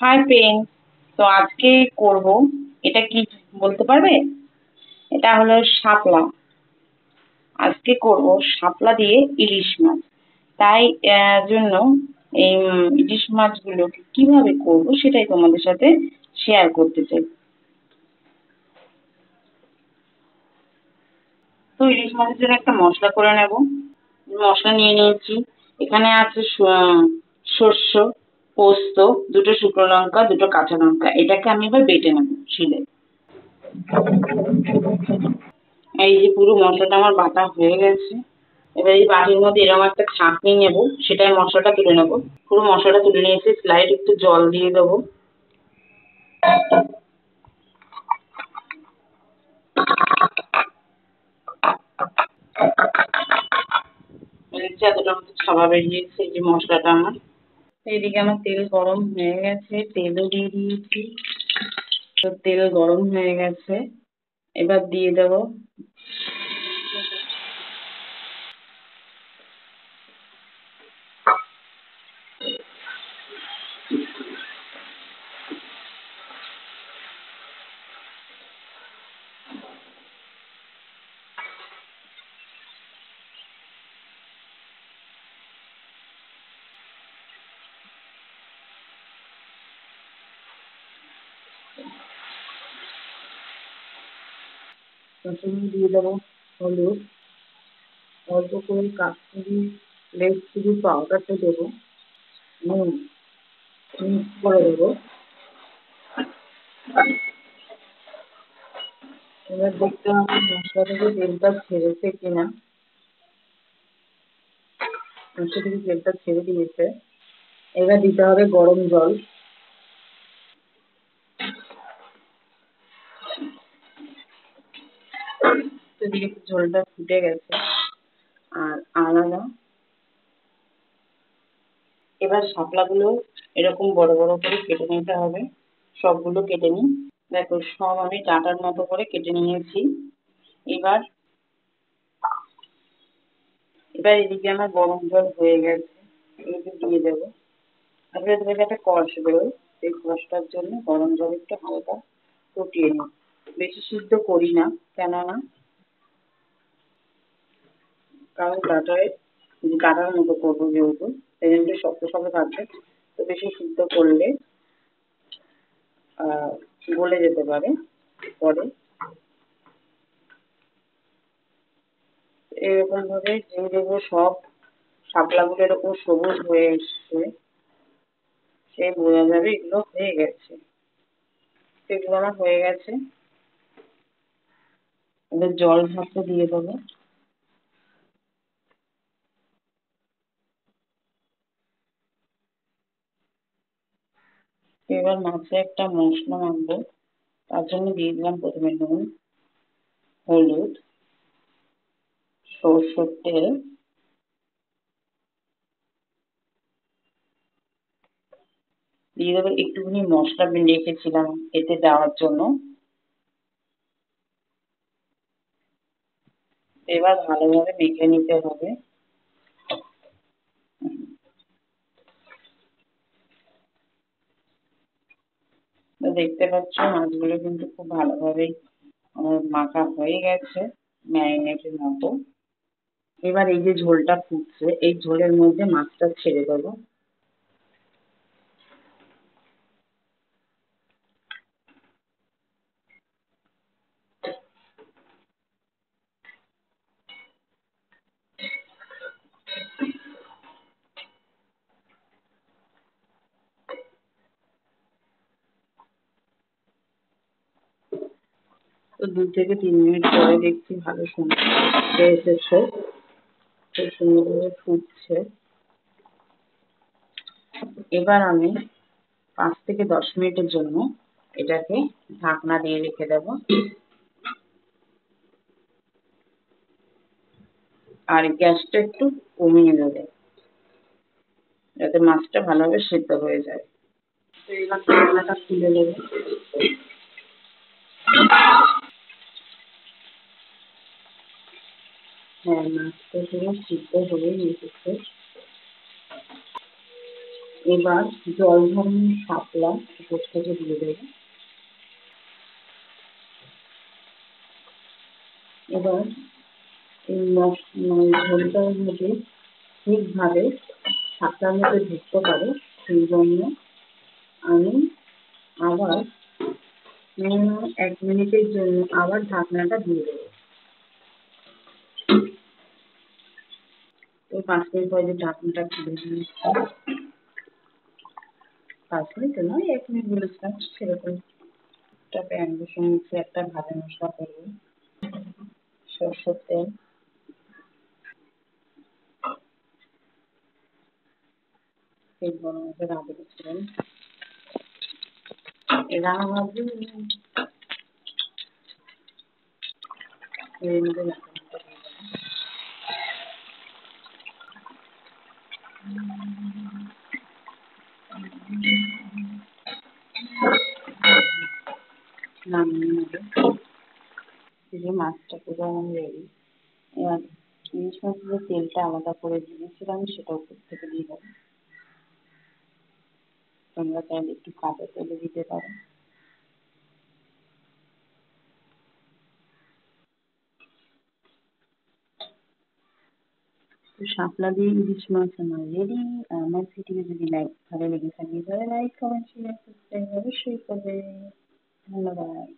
Hi friend. তো আজকে করব, এটা কি বলতে পারবে? এটা হলো শাপলা। আজকে করব শাপলা দিয়ে ইলিশ মাছ। তাই জন্য এই ইলিশ মাছগুলোকে কিভাবে করব সেটাই তোমাদের সাথে শেয়ার করতে চাই। তো ইলিশ মাছের জন্য একটা মশলা করে নেব। মশলা নিয়ে নিয়েছি। এখানে আছে সর্ষে, পোস্ত, দুটো শুকনো লঙ্কা, দুটো কাঁচা লঙ্কা। এটাকে আমি এবার বেটে নেবো শিলে। এই যে পুরো মশলাটা আমার বাটা হয়ে গেছে। এবার এই বাটির মধ্যে এরকম একটা ছাঁকনি নেব, সেটাই মশলাটা তুলে নেব। পুরো মশলাটা তুলে নিয়েছি, স্লাইড একটু জল দিয়ে দেবো। দেখছি এতটা মতো ছাবা বেরিয়েছে এই যে মশলাটা আমার। এইদিকে আমার তেল গরম হয়ে গেছে, তেলও দিয়ে দিয়েছি। তো তেল গরম হয়ে গেছে, এবার দিয়ে দেবো প্রথমে দিয়ে দেবো হলুদ, অল্প করে কাশ্মীরি রেড চিলি পাউডারটা দেবো, নুন মিক্স করে দেবো। এবার দেখতে হবে মশলা থেকে তেলটা ছেড়েছে কিনা। মশলা থেকে তেলটা ছেড়ে দিয়েছে। এবার দিতে হবে গরম জল। এদিকে ঝোলটা ফুটে গেছে আর আলাদা। এবার শাপলাগুলো এরকম বড় বড় করে কেটে নিতে হবে। সবগুলো কেটে নিই। দেখো সব আমি ডাঁটার মতো করে কেটে নিয়েছি। এবার এবার এদিকে আমার গরম জল হয়ে গেছে, এদিকে দিয়ে দেবো। আসলে এদিকে একটা কষ বেরোয়, সেই কষটার জন্য গরম জল একটু হালকা ফুটিয়ে নিই। বেশি সিদ্ধ করি না, কেননা কারণ কাটার মতো করবো যেহেতু, সেই জন্য একটু শক্ত শক্ত থাকবে। তো বেশি সিদ্ধ করলে আহ গলে যেতে পারে পরে। এরকম ভাবে দিয়ে দেবো সব। শাপলাগুলো এরকম সবুজ হয়ে এসছে, সে বোঝা যাবে এগুলো হয়ে গেছে। এগুলো আমার হয়ে গেছে। এবার জল ভাতটা দিয়ে দেবো। এবার মাছে একটা মশলা মাখবো, তার জন্য দিয়ে দিলাম প্রথমে নুন, হলুদ, সরষের তেল, দিয়ে দেবো একটুখানি মশলা আমি রেখেছিলাম এতে দেওয়ার জন্য। এবার ভালোভাবে মেখে নিতে হবে। তো দেখতে পাচ্ছ মাছগুলো কিন্তু খুব ভালোভাবেই আমার মাখা হয়ে গেছে, ম্যারিনেটের মতো। এবার এই যে ঝোলটা ফুটছে, এই ঝোলের মধ্যে মাছটা ছেড়ে দেবো। তো 2 থেকে 3 মিনিট পরে দেখছি ভালো সুন্দর এসেছে, খুব সুন্দরভাবে ফুটছে। এবার আমি 5 থেকে 10 মিনিটের জন্য এটাকে ঢাকনা দিয়ে রেখে দেবো। আর গ্যাসটা একটু কমিয়ে দেবো, যাতে মাছটা ভালোভাবে সেদ্ধ হয়ে যায়। তো এবার ঢাকনাটা খুলে দেবো। হ্যাঁ, মাছটা পুরো সিদ্ধ হয়ে এসেছে। এবার জল ঝরানো শাপলা উপর থেকে দিয়ে দেবো। এবার এই ঝোলটার মধ্যে ঠিকভাবে শাপলার মধ্যে ঢুকতে পারে সেই জন্য আমি আবার মিনিমাম 1 মিনিটের জন্য আবার ঢাকনাটা দিয়ে দেবো। তো 5 মিনিট পরে যে ঢাকনাটা খুলে দিয়েছি, 5 মিনিট নয় 1 মিনিট বলেছিলাম সেরকম। একটা প্যান বসিয়ে নিচ্ছি, একটা ভাজা মশলা করবো, সরষের তেল, তেল গরম হতে রাঁধে দিচ্ছিলাম, রান্না ভাজতে এর মধ্যে নামিয়ে নেবো। এই যে মাছটা পুরো আমার রেডি। এবার ইলিশ মাছের যে তেলটা আলাদা করে দিয়েছিলাম সেটা উপর থেকে দিয়ে দেবো। তোমরা চাইলে একটু কাঁচা তেলে দিতে পারো। তো শাপলা দিয়ে ইলিশ মাছ আমার রেডি। আমার ভিডিও যদি ভালো লেগে থাকে তাহলে লাইক কমেন্ট শেয়ার সাবস্ক্রাইব অবশ্যই করবে। ধন্যবাদ।